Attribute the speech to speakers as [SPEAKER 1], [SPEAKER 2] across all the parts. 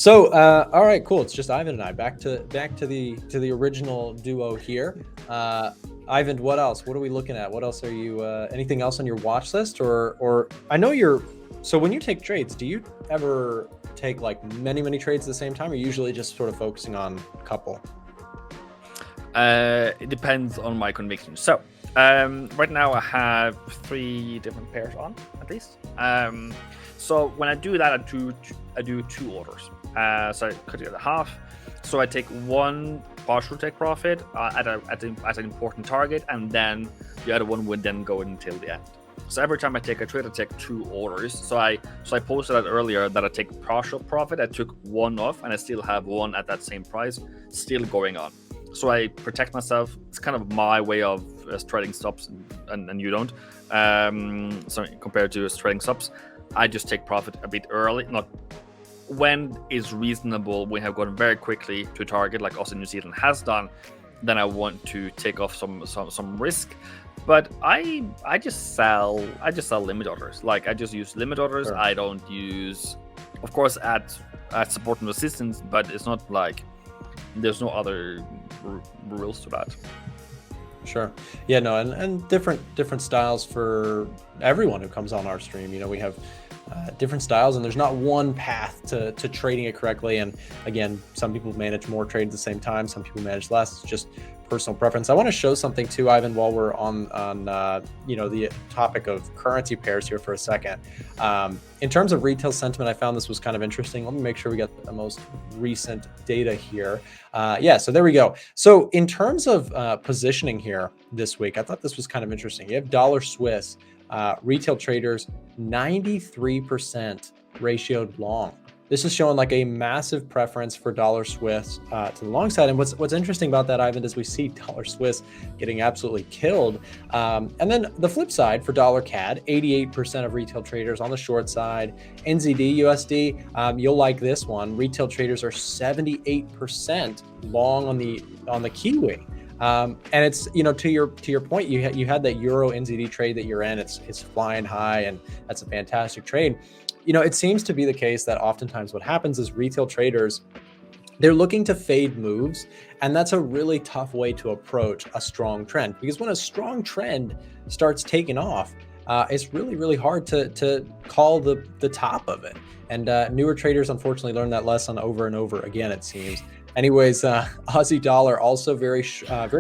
[SPEAKER 1] All right, cool. It's just Eivind and I back to the original duo here. Eivind, what else? What are we looking at? What else are you? Anything else on your watch list? Or I know you're. So when you take trades, do you ever take like many trades at the same time, or usually just sort of focusing on a couple?
[SPEAKER 2] It depends on my conviction. So right now I have 3 different pairs on at least. So when I do that, I do 2 orders. So I cut it in half. So I take one partial take profit at an important target, and then the other one would then go until the end. So every time I take a trade, I take 2 orders. So I posted that earlier that I take partial profit. I took one off, and I still have one at that same price still going on. So I protect myself. It's kind of my way of trading stops, and you don't. So compared to trading stops, I just take profit a bit early. Not when is reasonable. We have gone very quickly to target, like also New Zealand has done. Then I want to take off some risk. But I just sell limit orders. Like I just use limit orders. Sure. I don't use, of course, at support and resistance, but it's not like there's no other rules to that.
[SPEAKER 1] Sure. Yeah, no, and different styles for everyone who comes on our stream. You know, we have different styles, and there's not one path to trading it correctly. And again, some people manage more trades at the same time, some people manage less. It's just personal preference. I want to show something too, Eivind, while we're on the topic of currency pairs here for a second. In terms of retail sentiment, I found this was kind of interesting. Let me make sure we got the most recent data here. So there we go. So in terms of positioning here this week, I thought this was kind of interesting. You have dollar Swiss retail traders 93% ratioed long. This is showing like a massive preference for dollar Swiss to the long side. And what's interesting about that, Eivind, is we see dollar Swiss getting absolutely killed. And then the flip side for dollar CAD, 88% of retail traders on the short side. NZD USD, you'll like this one. Retail traders are 78% long on the Kiwi. And it's, you know, to your point, you had that Euro NZD trade that you're in. It's flying high, and that's a fantastic trade. You know, it seems to be the case that oftentimes what happens is retail traders, they're looking to fade moves, and that's a really tough way to approach a strong trend, because when a strong trend starts taking off, it's really hard to call the top of it. And newer traders unfortunately learn that lesson over and over again, it seems. Anyways, Aussie dollar also very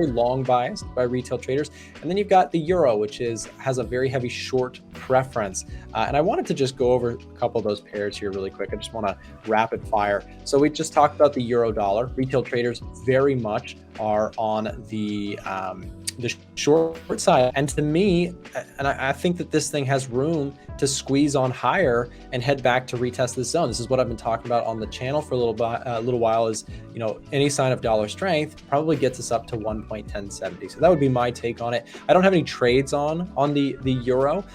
[SPEAKER 1] long biased by retail traders. And then you've got the euro, which has a very heavy short preference. And I wanted to just go over a couple of those pairs here really quick. I just want to rapid fire. So we just talked about the euro dollar. Retail traders very much are on the short side. And to me, and I think that this thing has room to squeeze on higher and head back to retest this zone. This is what I've been talking about on the channel for a little while, is, you know, any sign of dollar strength probably gets us up to 1.1070. So that would be my take on it. I don't have any trades on the euro,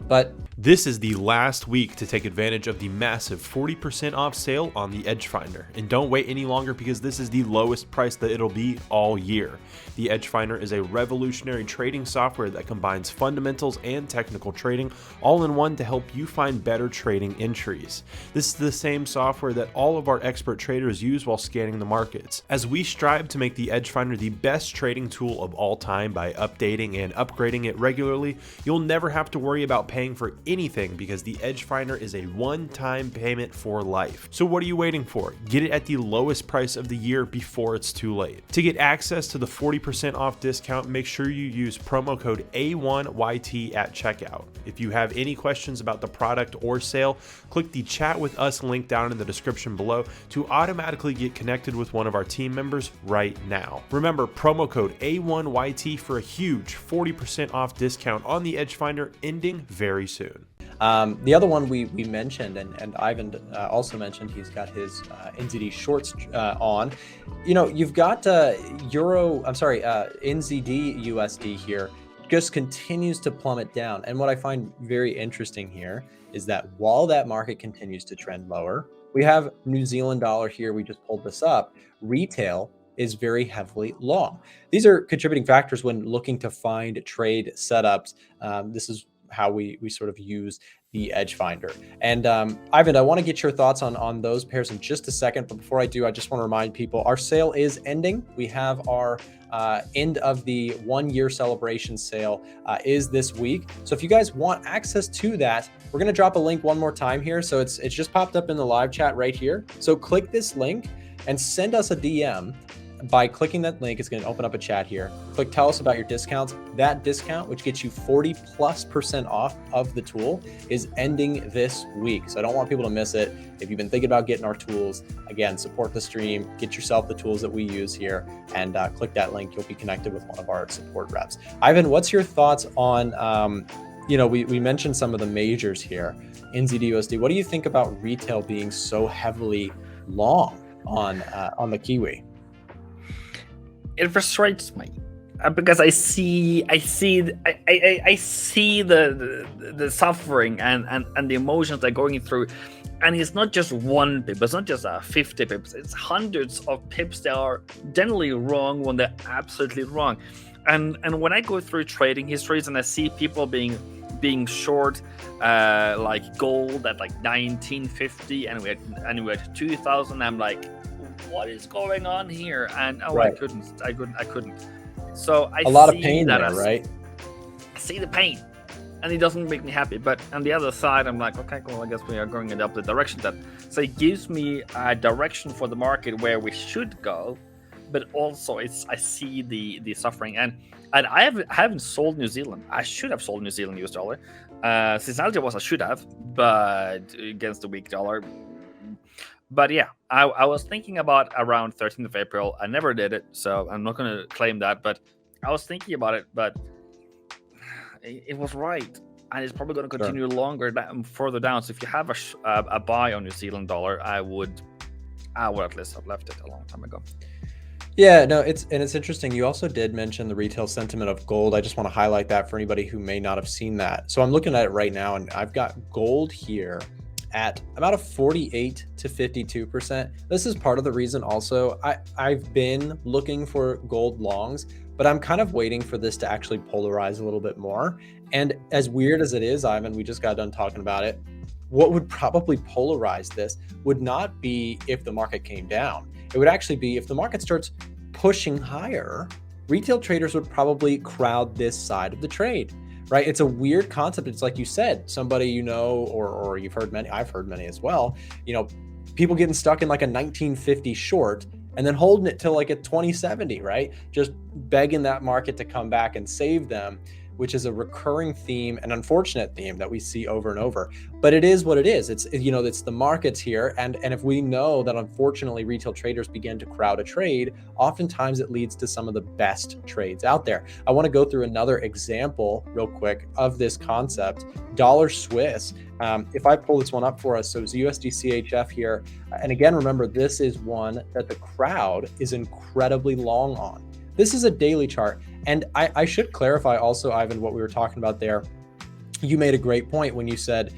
[SPEAKER 1] but
[SPEAKER 3] this is the last week to take advantage of the massive 40% off sale on the EdgeFinder. And don't wait any longer, because this is the lowest price that it'll be all year. The EdgeFinder is a revolutionary trading software that combines fundamentals and technical trading all in one to help you find better trading entries. This is the same software that all of our expert traders use while scanning the markets. As we strive to make the EdgeFinder the best trading tool of all time by updating and upgrading it regularly, you'll never have to worry about paying for anything, because the EdgeFinder is a one-time payment for life. So what are you waiting for? Get it at the lowest price of the year before it's too late. To get access to the 40% off discount, make sure you use promo code A1YT at checkout. If you have any questions about the product or sale, click the chat with us link down in the description below to automatically get connected with one of our team members right now. Remember, promo code A1YT for a huge 40% off discount on the EdgeFinder, ending very soon.
[SPEAKER 1] The other one we mentioned, and Eivind also mentioned, he's got his NZD shorts on. You know, you've got NZD USD here just continues to plummet down. And what I find very interesting here is that while that market continues to trend lower, we have New Zealand dollar here. We just pulled this up. Retail is very heavily long. These are contributing factors when looking to find trade setups. This is how we sort of use the EdgeFinder. And Eivind, I want to get your thoughts on those pairs in just a second. But before I do, I just want to remind people our sale is ending. We have our end of the 1 year celebration sale is this week. So if you guys want access to that, we're going to drop a link one more time here. So it's just popped up in the live chat right here. So click this link and send us a DM. By clicking that link, it's going to open up a chat here. Click tell us about your discounts. That discount, which gets you 40+% off of the tool, is ending this week. So I don't want people to miss it. If you've been thinking about getting our tools, again, support the stream, get yourself the tools that we use here, and click that link. You'll be connected with one of our support reps. Eivind, what's your thoughts on, we mentioned some of the majors here, NZD/USD. What do you think about retail being so heavily long on the Kiwi?
[SPEAKER 2] It frustrates me because I see the suffering and the emotions they're going through, and it's not just one pip, it's not just 50 pips, it's hundreds of pips that are generally wrong when they're absolutely wrong. And when I go through trading histories and I see people being short like gold at like 1950 and we had 2000, I'm like, what is going on here? And right. I couldn't. So I
[SPEAKER 1] a lot
[SPEAKER 2] see
[SPEAKER 1] of pain
[SPEAKER 2] that
[SPEAKER 1] there, right?
[SPEAKER 2] I see the pain, and it doesn't make me happy. But on the other side, I'm like, okay, cool. I guess we are going in the opposite direction. So it gives me a direction for the market where we should go, but also I see the suffering. And I haven't sold New Zealand. I should have sold New Zealand US dollar. Seasonality was I should have, but against the weak dollar. But yeah, I was thinking about around 13th of April. I never did it, so I'm not going to claim that. But I was thinking about it, but it was right. And it's probably going to continue longer further down. So if you have a buy on New Zealand dollar, I would at least have left it a long time ago.
[SPEAKER 1] Yeah, no, it's interesting. You also did mention the retail sentiment of gold. I just want to highlight that for anybody who may not have seen that. So I'm looking at it right now, and I've got gold here at about a 48 to 52%. This is part of the reason also I've been looking for gold longs, but I'm kind of waiting for this to actually polarize a little bit more. And as weird as it is, Eivind, we just got done talking about it. What would probably polarize this would not be if the market came down. It would actually be if the market starts pushing higher, retail traders would probably crowd this side of the trade. Right? It's a weird concept. It's like you said, somebody or you've heard many, I've heard many as well, people getting stuck in like a 1950 short and then holding it till like a 2070, right? Just begging that market to come back and save them, which is a recurring theme, an unfortunate theme that we see over and over. But it is what it is. It's the markets here. And if we know that unfortunately retail traders begin to crowd a trade, oftentimes it leads to some of the best trades out there. I want to go through another example real quick of this concept. Dollar Swiss. If I pull this one up for us, so it's USD CHF here. And again, remember, this is one that the crowd is incredibly long on. This is a daily chart. And I should clarify also, Eivind, what we were talking about there. You made a great point when you said,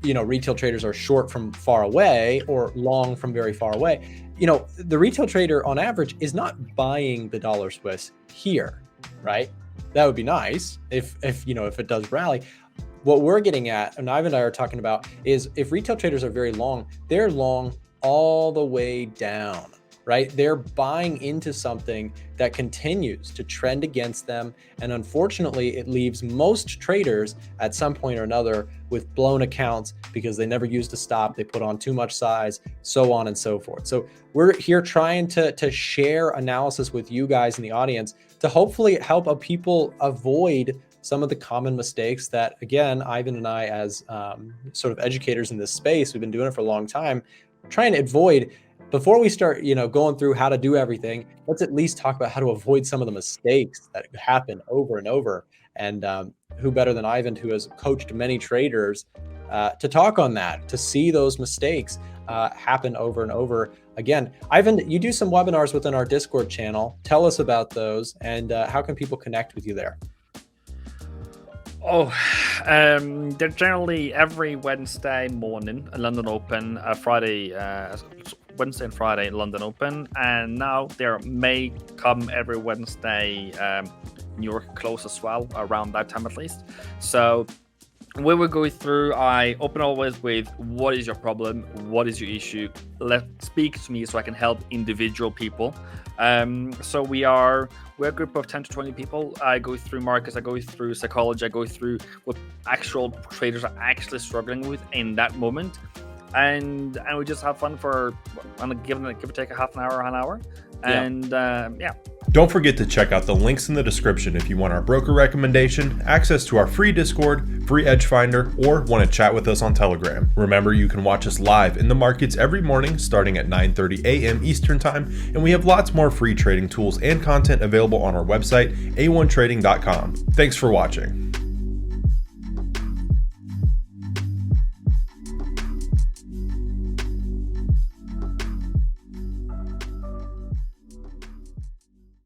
[SPEAKER 1] retail traders are short from far away or long from very far away. The retail trader on average is not buying the dollar Swiss here, right? That would be nice if it does rally. What we're getting at, and Eivind and I are talking about, is if retail traders are very long, they're long all the way down. Right? They're buying into something that continues to trend against them. And unfortunately, it leaves most traders at some point or another with blown accounts because they never used a stop. They put on too much size, so on and so forth. So we're here trying to share analysis with you guys in the audience to hopefully help people avoid some of the common mistakes that, again, Eivind and I, as sort of educators in this space, we've been doing it for a long time, trying to avoid. Before we start, going through how to do everything, let's at least talk about how to avoid some of the mistakes that happen over and over. And who better than Eivind, who has coached many traders, to talk on that, to see those mistakes happen over and over again. Eivind, you do some webinars within our Discord channel. Tell us about those and how can people connect with you there?
[SPEAKER 2] They're generally every Wednesday morning, London Open, Friday, Wednesday and Friday, London Open, and now there may come every Wednesday New York close as well, around that time at least. So when we go through, I open always with what is your problem, what is your issue. Speak to me so I can help individual people. So we're a group of 10 to 20 people. I go through markets, I go through psychology, I go through what actual traders are actually struggling with in that moment, and we just have fun for give or take a half an hour or an hour. And yeah.
[SPEAKER 3] Don't forget to check out the links in the description if you want our broker recommendation, access to our free Discord, free EdgeFinder, or want to chat with us on Telegram. Remember, you can watch us live in the markets every morning starting at 9:30 a.m. Eastern Time, and we have lots more free trading tools and content available on our website, a1trading.com. Thanks for watching.